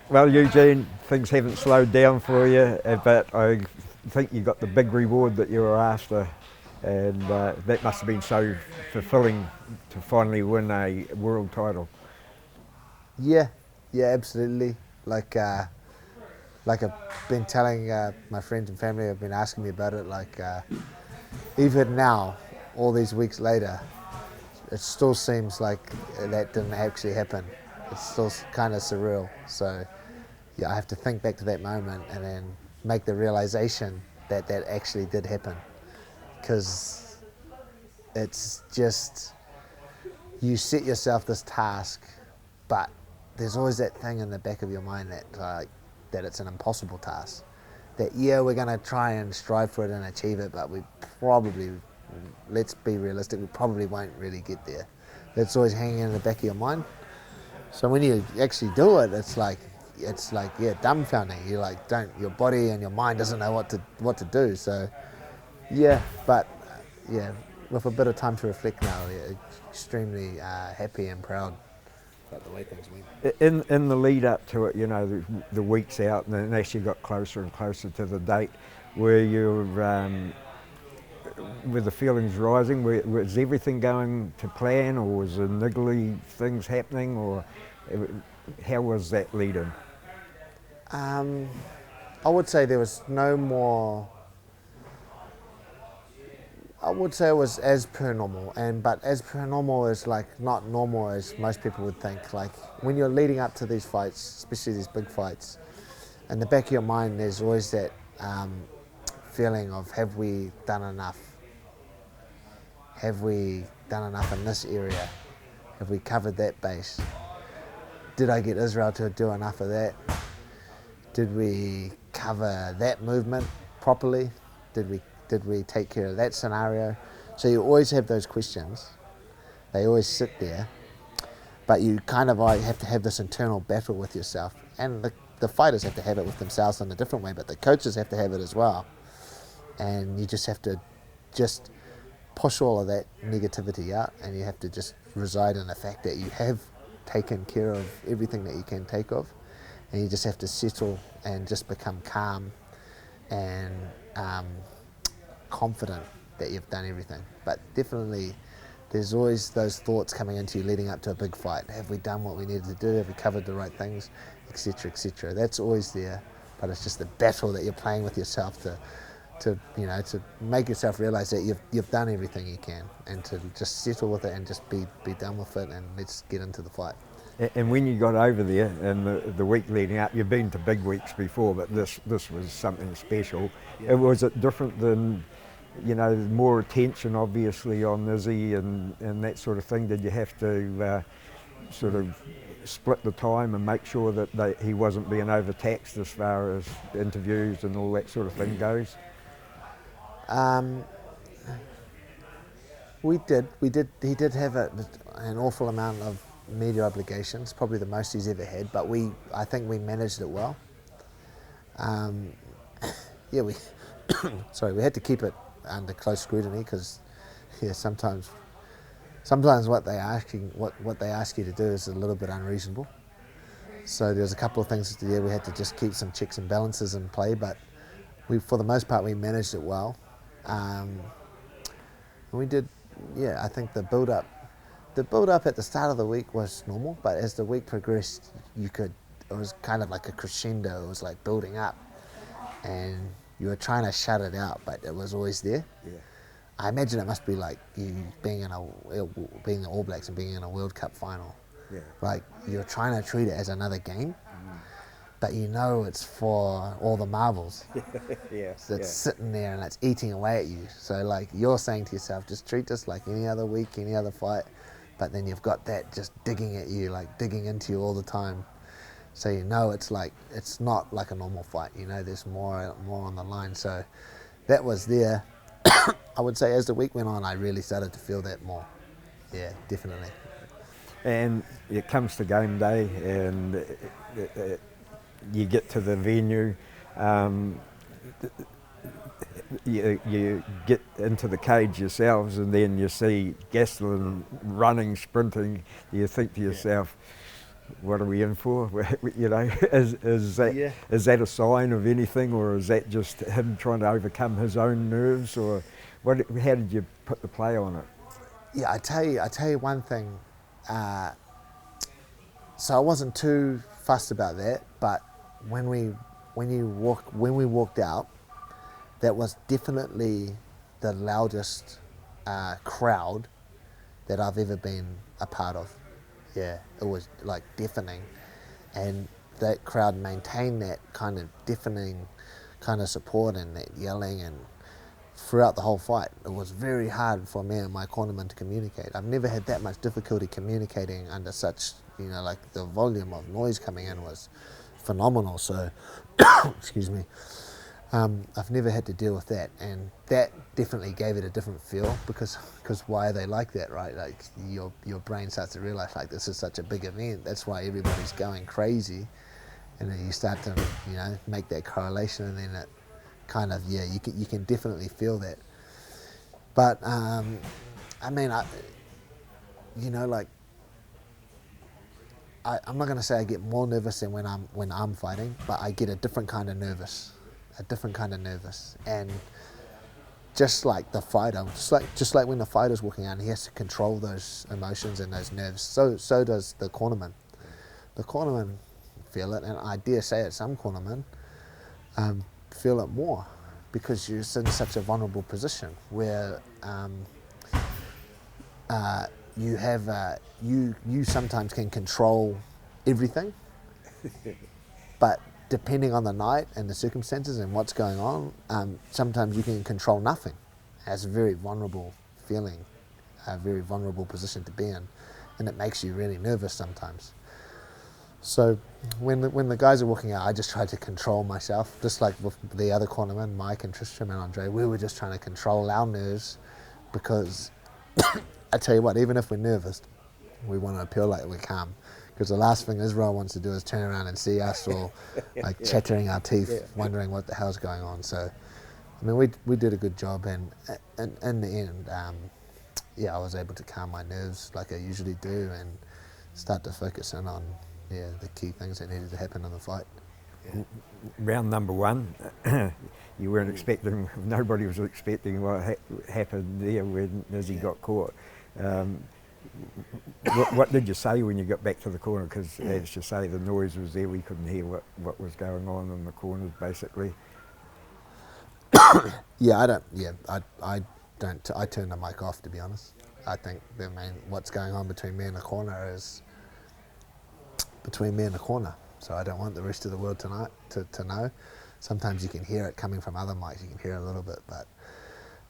Well, Eugene, things haven't slowed down for you, but I think you got the big reward that you were after, and that must have been so fulfilling to finally win a world title. Yeah, yeah, absolutely. Like, uh, like I've been telling my friends and family, have been asking me about it. Even now, all these weeks later, it still seems like that didn't actually happen. It's still kind of surreal. So, yeah, I have to think back to that moment and then make the realization that that actually did happen. Because it's just, you set yourself this task, but there's always that thing in the back of your mind that it's an impossible task. That yeah, we're gonna try and strive for it and achieve it, but we probably, let's be realistic, we probably won't really get there. That's always hanging in the back of your mind. So when you actually do it, it's like yeah, dumbfounding. You like don't your body and your mind doesn't know what to do. So yeah, but yeah, with a bit of time to reflect now, yeah, extremely happy and proud about the way things went. In the lead up to it, the weeks out, and then as you got closer and closer to the date, were you were the feelings rising? Was everything going to plan, or was there niggly things happening, or how was that lead in? I would say there was no more. I would say it was as per normal, but as per normal is like not normal as most people would think. Like when you're leading up to these fights, especially these big fights, in the back of your mind, there's always that feeling of have we done enough? Have we done enough in this area? Have we covered that base? Did I get Israel to do enough of that? Did we cover that movement properly? Did we take care of that scenario? So you always have those questions. They always sit there, but you kind of like have to have this internal battle with yourself. And the fighters have to have it with themselves in a different way, but the coaches have to have it as well. And you just have to just push all of that negativity out, and you have to just reside in the fact that you have taken care of everything that you can take of, and you just have to settle and just become calm and confident that you've done everything. But definitely there's always those thoughts coming into you leading up to a big fight. Have we done what we needed to do? Have we covered the right things? Etc, etc. That's always there, but it's just the battle that you're playing with yourself to make yourself realize that you've done everything you can, and to just settle with it and just be done with it, and let's get into the fight. And when you got over there, and the week leading up, you've been to big weeks before, but this was something special. Yeah. Was it different than, more attention obviously on Izzy and that sort of thing? Did you have to sort of split the time and make sure that he wasn't being overtaxed as far as interviews and all that sort of thing goes? We did. He did have an awful amount of media obligations, probably the most he's ever had. But I think we managed it well. Yeah, we had to keep it under close scrutiny because, yeah, sometimes what they ask you to do is a little bit unreasonable. So there's a couple of things we had to just keep some checks and balances in play, but for the most part, we managed it well. We did, yeah. I think the build up at the start of the week was normal, but as the week progressed, it was kind of like a crescendo. It was like building up, and you were trying to shut it out, but it was always there. Yeah. I imagine it must be like you being the All Blacks and being in a World Cup final. Yeah. Like you're trying to treat it as another game, but it's for all the marbles. Yeah. That's sitting there and it's eating away at you. So like you're saying to yourself, just treat this like any other week, any other fight, but then you've got that just digging at you, like digging into you all the time. So it's not like a normal fight. There's more on the line. So that was there. I would say as the week went on, I really started to feel that more. Yeah, definitely. And it comes to game day, and you get to the venue. You get into the cage yourselves, and then you see Gastelum running, sprinting. You think to yourself, what are we in for? You know, is Yeah. that a sign of anything, or is that just him trying to overcome his own nerves, or what? How did you put the play on it? Yeah, I tell you one thing. So I wasn't too fussed about that, but when we walked out, that was definitely the loudest crowd that I've ever been a part of. Yeah, it was like deafening, and that crowd maintained that kind of deafening kind of support and that yelling and throughout the whole fight. It was very hard for me and my cornerman to communicate. I've never had that much difficulty communicating under such, like the volume of noise coming in was phenomenal. So, excuse me, I've never had to deal with that, and that definitely gave it a different feel because why are they like that, right? Like your brain starts to realize like this is such a big event. That's why everybody's going crazy, and then you start to make that correlation, and then it kind of you can definitely feel that. But I mean, like I'm not going to say I get more nervous than when I'm fighting, but I get a different kind of nervous, and just like the fighter, just like when the fighter's walking out, and he has to control those emotions and those nerves. So does the cornerman. The cornerman feel it, and I dare say it, some cornermen feel it more because you're in such a vulnerable position where you sometimes can control everything, but depending on the night and the circumstances and what's going on, sometimes you can control nothing. It's a very vulnerable feeling, a very vulnerable position to be in, and it makes you really nervous sometimes. So when the guys are walking out, I just try to control myself, just like with the other cornermen, Mike and Tristram and Andre. We were just trying to control our nerves because I tell you what, even if we're nervous, we want to appeal like we're calm. Because the last thing Israel wants to do is turn around and see us all like chattering our teeth, wondering what the hell's going on. So, I mean, we did a good job, and in the end, I was able to calm my nerves like I usually do and start to focus in on the key things that needed to happen in the fight. Round number one, you weren't expecting, nobody was expecting what happened there when Izzy got caught. What did you say when you got back to the corner? Because as you say, the noise was there, we couldn't hear what was going on in the corners basically. I turn the mic off, to be honest. I think what's going on between me and the corner is between me and the corner. So I don't want the rest of the world tonight to know. Sometimes you can hear it coming from other mics, you can hear it a little bit, but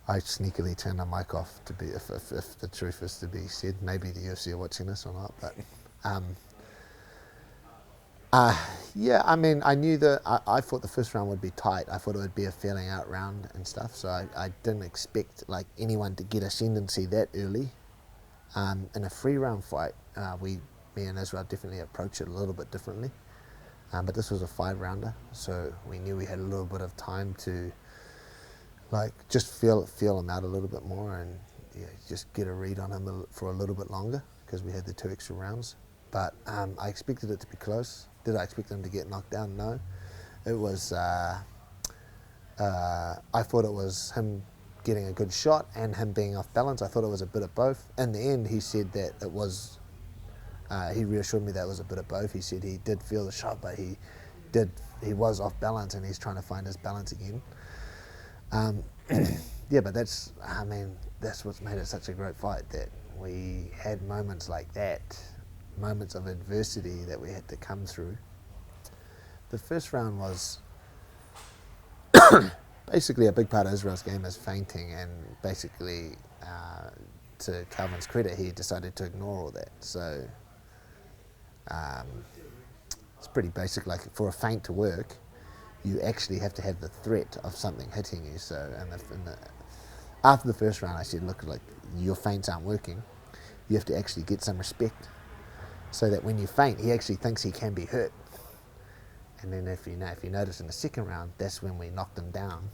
I sneakily turn the mic off to be if the truth is to be said. Maybe the UFC are watching this or not, but I mean, I knew that I thought the first round would be tight. I thought it would be a feeling out round and stuff, so I didn't expect like anyone to get ascendancy that early. In a 3-round fight, me and Israel definitely approached it a little bit differently, but this was a 5-rounder, so we knew we had a little bit of time to like just feel him out a little bit more and just get a read on him for a little bit longer because we had the 2 extra rounds. But I expected it to be close. Did I expect him to get knocked down? No. It was. I thought it was him getting a good shot and him being off balance. I thought it was a bit of both. In the end, he said that it was. He reassured me that it was a bit of both. He said he did feel the shot, but he was off balance and he's trying to find his balance again. But that's what's made it such a great fight, that we had moments like that, moments of adversity that we had to come through. The first round was basically a big part of Israel's game is feinting, and basically, to Kelvin's credit, he decided to ignore all that. So it's pretty basic. Like for a feint to work, you actually have to have the threat of something hitting you. So after the first round, I said, look, like your feints aren't working. You have to actually get some respect, so that when you feint, he actually thinks he can be hurt. And then if you notice in the second round, that's when we knocked him down,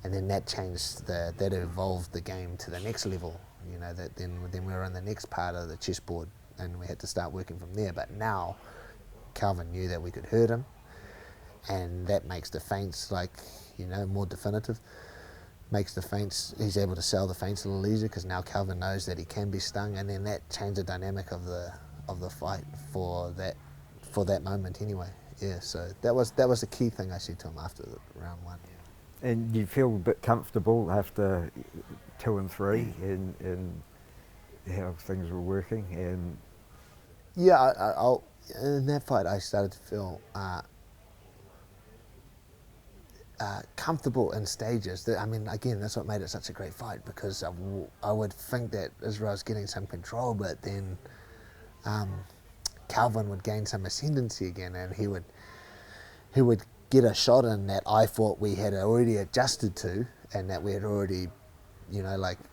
and then that changed that evolved the game to the next level. That then we were in the next part of the chessboard, and we had to start working from there. But now Kelvin knew that we could hurt him, and that makes the feints more definitive. Makes the feints, he's able to sell the feints a little easier because now Kelvin knows that he can be stung, and then that changed the dynamic of the fight for that moment anyway. Yeah, so that was the key thing I said to him after round one. And you feel a bit comfortable after 2 and 3 in how things were working? And yeah, I'll in that fight I started to feel comfortable in stages. I mean, again, that's what made it such a great fight, because I would think that Israel's getting some control, but then Kelvin would gain some ascendancy again, and he would get a shot in that I thought we had already adjusted to, and that we had already,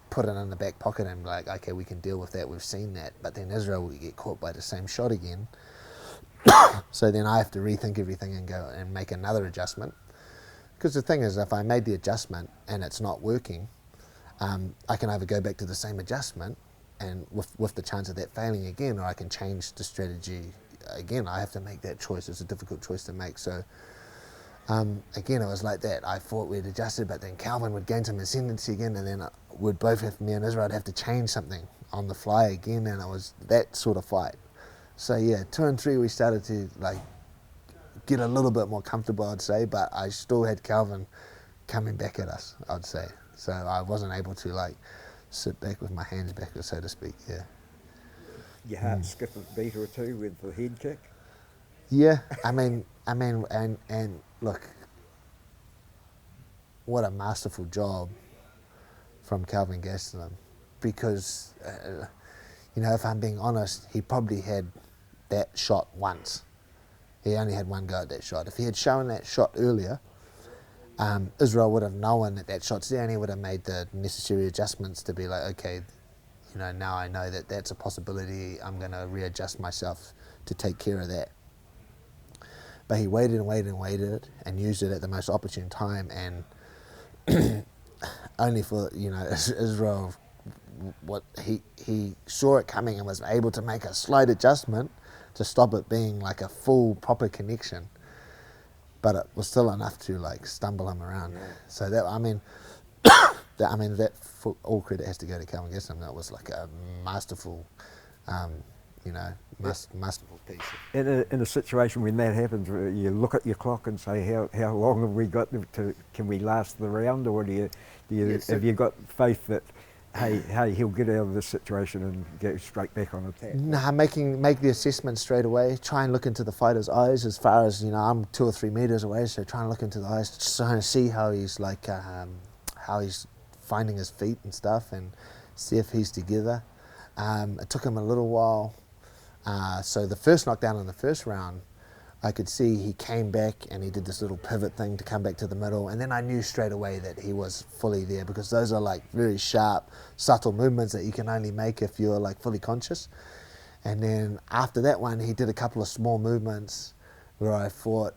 put it in the back pocket and like, okay, we can deal with that, we've seen that. But then Israel would get caught by the same shot again. So then I have to rethink everything and go and make another adjustment. Because the thing is, if I made the adjustment and it's not working, I can either go back to the same adjustment and with the chance of that failing again, or I can change the strategy again. I have to make that choice. It's a difficult choice to make. So again, it was like that. I thought we'd adjusted, but then Kelvin would gain some ascendancy again, and then we'd both have, me and Israel would have to change something on the fly again, and it was that sort of fight. So yeah, 2 and 3 we started to get a little bit more comfortable, I'd say, but I still had Kelvin coming back at us, I'd say. So I wasn't able to sit back with my hands back, so to speak. Yeah. Your heart skipped a beat or two with the head kick. Yeah, I mean, and look, what a masterful job from Kelvin Gastelum, because if I'm being honest, he probably had that shot once. He only had one go at that shot. If he had shown that shot earlier, Israel would have known that shot's there, and he would have made the necessary adjustments to be like, okay, now I know that that's a possibility. I'm going to readjust myself to take care of that. But he waited and waited and waited and used it at the most opportune time, and only for Israel, what he saw it coming and was able to make a slight adjustment to stop it being like a full proper connection, but it was still enough to stumble him around. Yeah. So that all credit has to go to Kelvin Gastelum. That was like a masterful, masterful piece. In a situation when that happens, you look at your clock and say, how long have we got to? Can we last the round, or have you got faith that? Hey, he'll get out of this situation and go straight back on attack? Nah, make the assessment straight away. Try and look into the fighter's eyes. As far as I'm 2 or 3 meters away, so try and look into the eyes, just trying to see how he's how he's finding his feet and stuff, and see if he's together. It took him a little while. So the first knockdown in the first round, I could see he came back and he did this little pivot thing to come back to the middle, and then I knew straight away that he was fully there, because those are very sharp, subtle movements that you can only make if you're fully conscious. And then after that one, he did a couple of small movements where I thought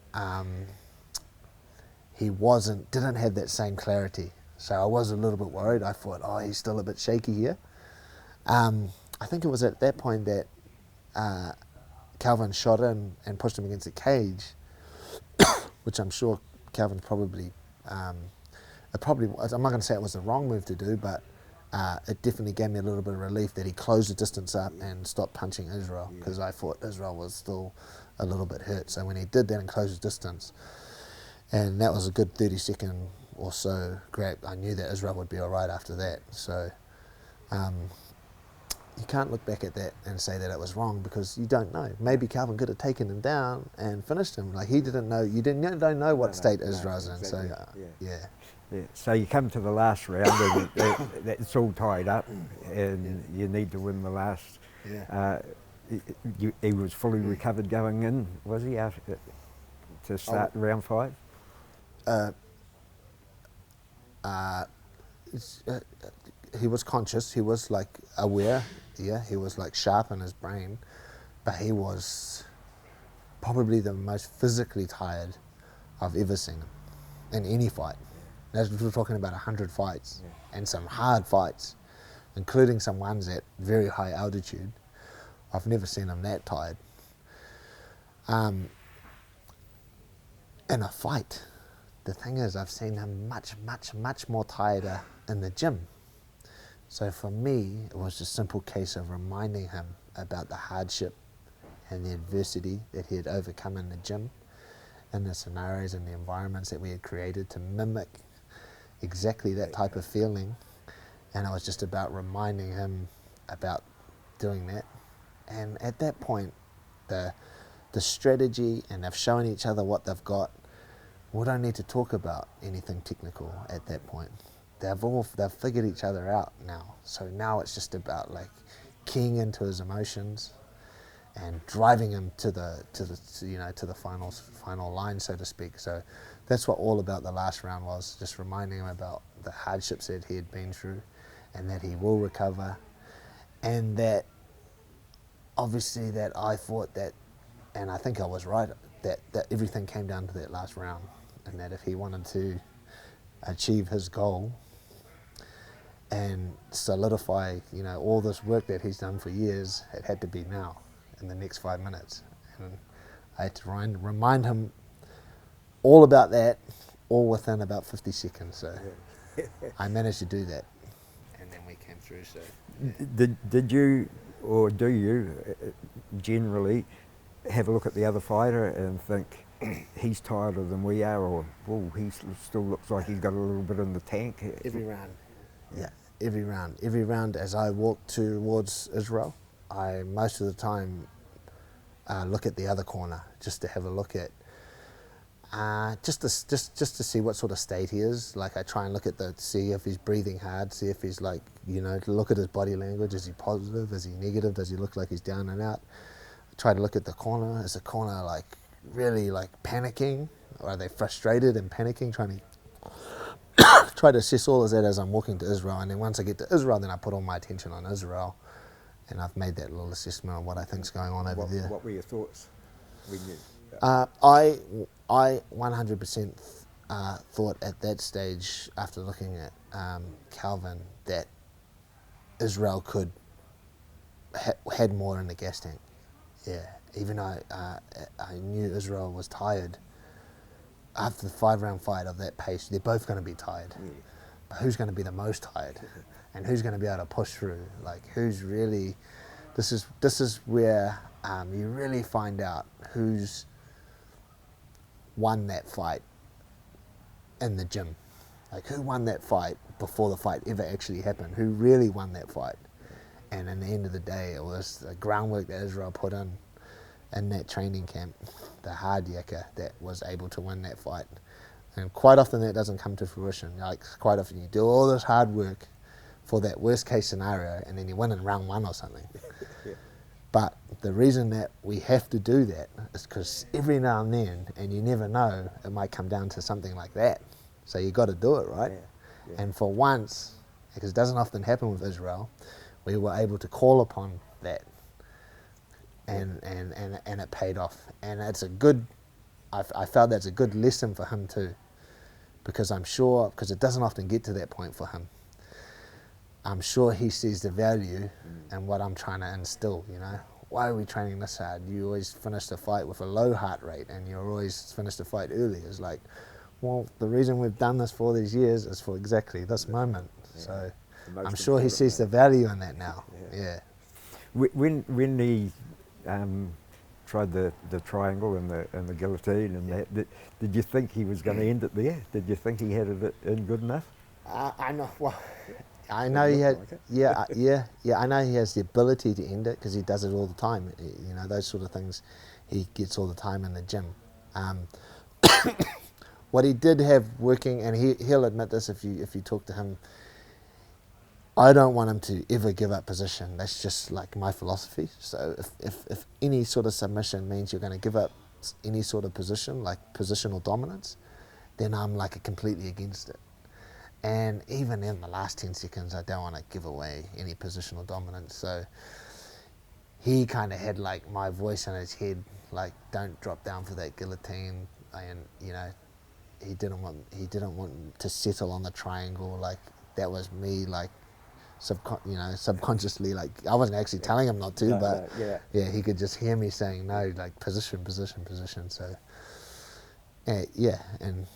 he didn't have that same clarity. So I was a little bit worried. I thought, he's still a bit shaky here. I think it was at that point that Kelvin shot in and pushed him against the cage, which I'm sure Kelvin probably, I'm not going to say it was the wrong move to do, but it definitely gave me a little bit of relief that he closed the distance up and stopped punching Israel, because I thought Israel was still a little bit hurt. So when he did that and closed his distance, and that was a good 30-second or so grab, I knew that Israel would be all right after that. So you can't look back at that and say that it was wrong, because you don't know. Maybe Kelvin could have taken him down and finished him. He didn't know. You don't know what state Israel's in. Exactly. So yeah. So you come to the last round and it's all tied up, and you need to win the last. Yeah. He was fully recovered going in, was he, after, to start round 5? He was conscious. He was aware. Yeah, he was sharp in his brain, but he was probably the most physically tired I've ever seen him in any fight. We're talking about 100 fights, and some hard fights, including some ones at very high altitude, I've never seen him that tired. In a fight, the thing is, I've seen him much more tired in the gym. So for me, it was a simple case of reminding him about the hardship and the adversity that he had overcome in the gym, and the scenarios and the environments that we had created to mimic exactly that type of feeling. And it was just about reminding him about doing that. And at that point, the strategy, and they've shown each other what they've got. We don't need to talk about anything technical at that point. They've figured each other out now. So now it's just about like keying into his emotions and driving him to the final line, so to speak. So that's what all about the last round was, just reminding him about the hardships that he had been through, and that he will recover, and that obviously that I thought that, and I think I was right, that everything came down to that last round, and that if he wanted to achieve his goal and solidify, all this work that he's done for years, it had to be now, in the next 5 minutes. And I had to remind him all about that, all within about 50 seconds. So I managed to do that, and then we came through. So Did you, or do you, generally have a look at the other fighter and think he's tireder than we are, or he still looks like he's got a little bit in the tank? every round, every round as I walk towards Israel, I most of the time look at the other corner just to have a look at, just to see what sort of state he is. Like I try and look at see if he's breathing hard, see if he's like, look at his body language. Is he positive? Is he negative? Does he look like he's down and out? I try to look at the corner. Is the corner like really like panicking, or are they frustrated and panicking, trying to try to assess all of that as I'm walking to Israel. And then once I get to Israel, then I put all my attention on Israel, and I've made that little assessment of what I think's going on over there. What were your thoughts when you? I 100% thought at that stage, after looking at Kelvin, that Israel had more in the gas tank. Yeah, even though I knew Israel was tired. After the 5-round fight of that pace, they're both going to be tired. Yeah. But who's going to be the most tired, and who's going to be able to push through? Like who's really? This is where you really find out who's won that fight in the gym. Like who won that fight before the fight ever actually happened? Who really won that fight? And in the end of the day, it was the groundwork that Israel put in that training camp, the hard yakka that was able to win that fight. And quite often that doesn't come to fruition. Like quite often you do all this hard work for that worst case scenario, and then you win in round 1 or something. Yeah. But the reason that we have to do that is because every now and then, and you never know, it might come down to something like that. So you got to do it, right? Yeah. Yeah. And for once, because it doesn't often happen with Israel, we were able to call upon that, and it paid off. And it's a good, I felt that's a good lesson for him too, because I'm sure, because it doesn't often get to that point for him, I'm sure he sees the value in what I'm trying to instill, Why are we training this hard? You always finish the fight with a low heart rate, and you always finish the fight early. It's like, well, the reason we've done this for all these years is for exactly this moment. Yeah. So I'm sure he sees the value in that now. Yeah. When he tried the triangle and the guillotine and that, did you think he was going to end it there? Did you think he had it in good enough? I know. Well, I know he had. Yeah. I know he has the ability to end it because he does it all the time. Those sort of things he gets all the time in the gym. What he did have working, and he'll admit this if you talk to him, I don't want him to ever give up position. That's just like my philosophy. So if any sort of submission means you're going to give up any sort of position, like positional dominance, then I'm like completely against it. And even in the last 10 seconds, I don't want to give away any positional dominance. So he kind of had like my voice in his head, like, don't drop down for that guillotine. And he didn't want to settle on the triangle. Like that was me like subconsciously, like I wasn't actually telling him not to, No, but no, yeah. yeah, he could just hear me saying no, like position, position, position. So yeah, and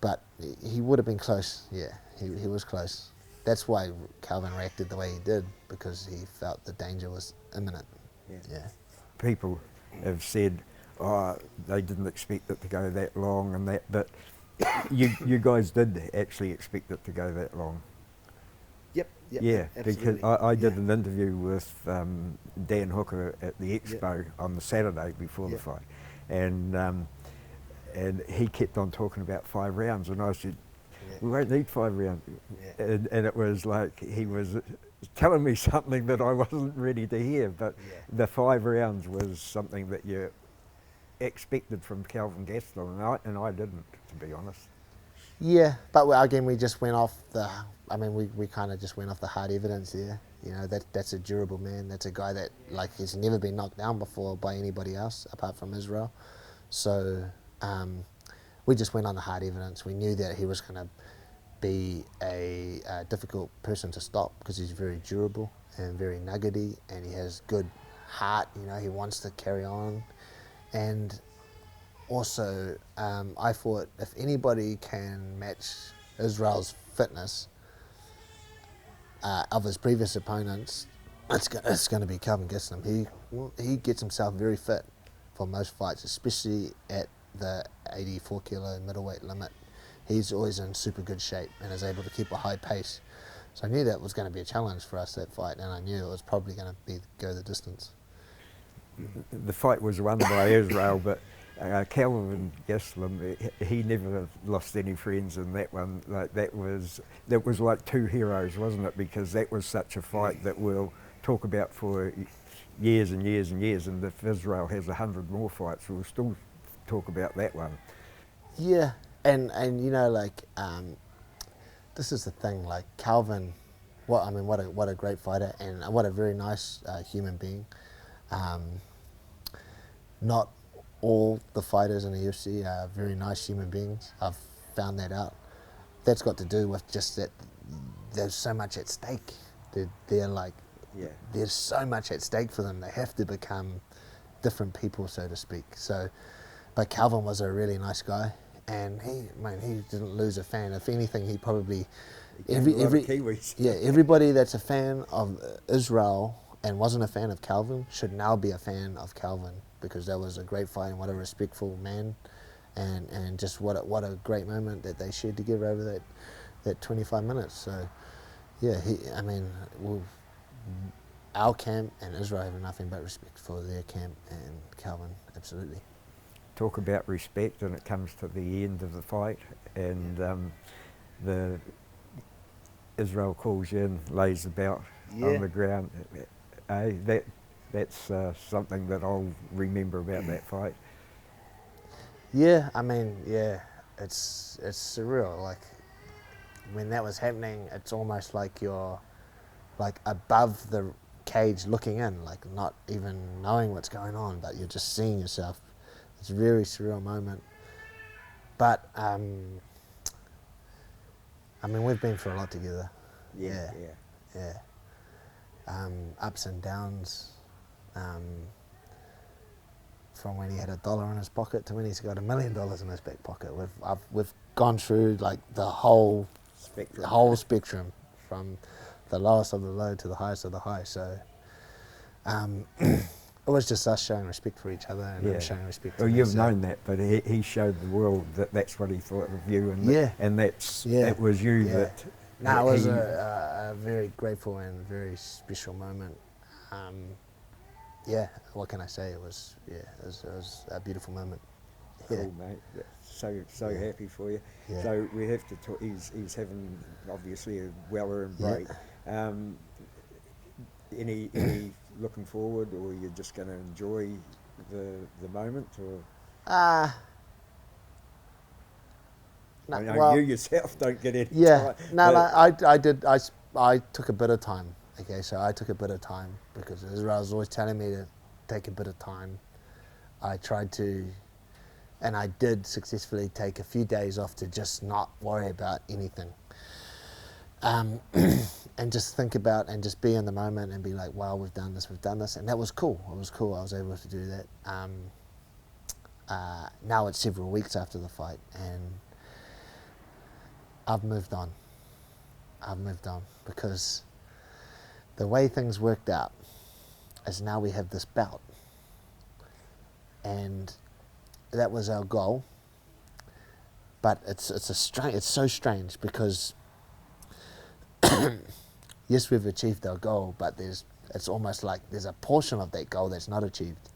but he would have been close. Yeah, he was close. That's why Kelvin reacted the way he did, because he felt the danger was imminent. Yeah. People have said, oh, they didn't expect it to go that long and that, but you guys did actually expect it to go that long. Yep. Yeah, because absolutely. I did an interview with Dan Hooker at the Expo on the Saturday before the Yep. fight, and he kept on talking about 5 rounds, and I said, we won't need 5 rounds. Yeah. And it was like he was telling me something that I wasn't ready to hear, but the 5 rounds was something that you expected from Kelvin Gastelum, and I didn't, to be honest. Yeah, but again, we just went off the. I mean, we kind of just went off the hard evidence there. You know, that's a durable man. That's a guy that he's never been knocked down before by anybody else apart from Israel. So we just went on the hard evidence. We knew that he was going to be a difficult person to stop because he's very durable and very nuggety, and he has good heart. You know, he wants to carry on, and also, I thought if anybody can match Israel's fitness of his previous opponents, it's going to be Kelvin Gastelum. He gets himself very fit for most fights, especially at the 84 kilo middleweight limit. He's always in super good shape and is able to keep a high pace. So I knew that was going to be a challenge for us, that fight, and I knew it was probably going to go the distance. The fight was won by Israel, but Kelvin Gastelum, he never lost any friends in that one. Like that was like 2 heroes, wasn't it? Because that was such a fight that we'll talk about for years and years and years. And if Israel has 100 more fights, we'll still talk about that one. Yeah, and you know, this is the thing. Like Kelvin, what a great fighter, and what a very nice human being. Not all the fighters in the UFC are very nice human beings. I've found that out. That's got to do with just that there's so much at stake. They're like, there's so much at stake for them. They have to become different people, so to speak. So, but Kelvin was a really nice guy, and he didn't lose a fan. If anything, he probably everybody that's a fan of Israel and wasn't a fan of Kelvin should now be a fan of Kelvin, because that was a great fight and what a respectful man, and just what a great moment that they shared together over that 25 minutes. So yeah, our camp and Israel have nothing but respect for their camp, and Kelvin absolutely. Talk about respect, and it comes to the end of the fight, and the Israel calls you in, lays the belt on the ground. That's something that I'll remember about that fight. Yeah, it's surreal. Like when that was happening, it's almost like you're like above the cage looking in, like not even knowing what's going on, but you're just seeing yourself. It's a very surreal moment. But we've been through a lot together. Yeah. Ups and downs. From when he had $1 in his pocket to when he's got $1 million in his back pocket. We've gone through like the whole spectrum, from the lowest of the low to the highest of the high. So it was just us showing respect for each other, and him showing respect to me. You've known that, but he showed the world that that's what he thought of you, and it was you that. No, it was a very grateful and very special moment. What can I say? It was a beautiful moment. Cool, mate. So happy for you. Yeah. So we have to talk. He's having obviously a well-earned break. Any looking forward, or you're just going to enjoy the moment, or? You yourself don't get any time. I took a bit of time. Okay, so I took a bit of time because Israel was always telling me to take a bit of time. I tried to, and I did successfully take a few days off to just not worry about anything. and just think about and just be in the moment and be like, wow, we've done this, and that was cool. It was cool. I was able to do that. Now it's several weeks after the fight, and I've moved on. Because the way things worked out is now we have this bout, and that was our goal. But it's so strange because yes, we've achieved our goal, but it's almost like there's a portion of that goal that's not achieved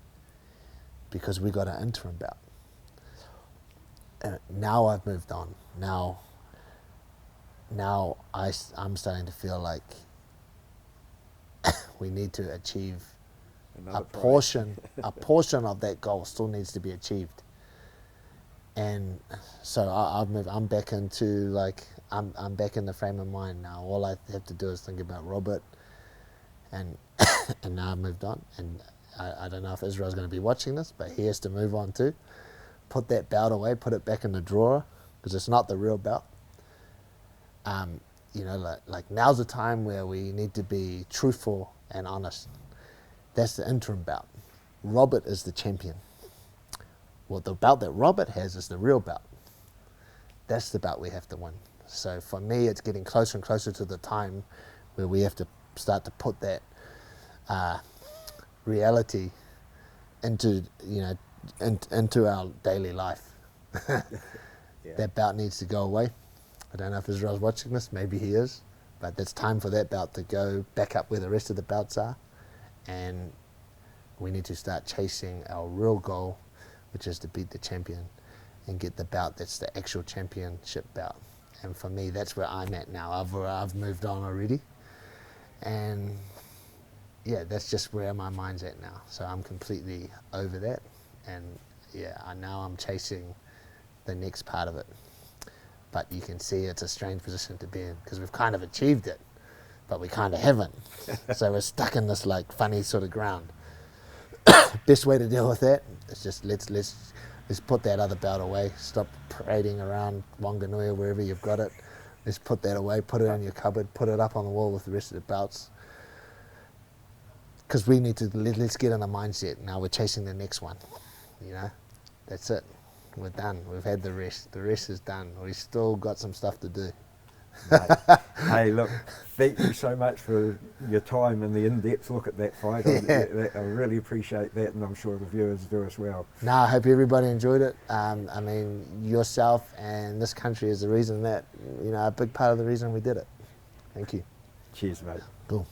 because we got an interim bout. Now I've moved on. Now I'm starting to feel like we need to achieve a portion of that goal still needs to be achieved. And so I'm back into like I'm back in the frame of mind now. All I have to do is think about Robert, and and now I've moved on. And I don't know if Israel's going to be watching this, but he has to move on too. Put that belt away, put it back in the drawer, because it's not the real belt. Like now's the time where we need to be truthful and honest. That's the interim bout. Robert is the champion. Well, the belt that Robert has is the real belt. That's the belt we have to win. So for me, it's getting closer and closer to the time where we have to start to put that reality into our daily life. Yeah. That belt needs to go away. I don't know if Israel's watching this. Maybe he is. But it's time for that belt to go back up where the rest of the belts are. And we need to start chasing our real goal, which is to beat the champion and get the bout that's the actual championship bout. And for me, that's where I'm at now. I've moved on already. And yeah, that's just where my mind's at now. So I'm completely over that. And yeah, now I'm chasing the next part of it. But you can see it's a strange position to be in because we've kind of achieved it, but we kind of haven't. So we're stuck in this like funny sort of ground. Best way to deal with that is just let's put that other belt away. Stop parading around Wanganui, wherever you've got it. Let's put that away, put it in your cupboard, put it up on the wall with the rest of the belts. Because we need to, let's get in a mindset. Now we're chasing the next one. That's it. We're done. We've had the rest. The rest is done. We've still got some stuff to do. Mate. Hey, look, thank you so much for your time and the in-depth look at that fight. Yeah. I really appreciate that, and I'm sure the viewers do as well. No, I hope everybody enjoyed it. Yourself and this country is the reason that, a big part of the reason we did it. Thank you. Cheers, mate. Cool.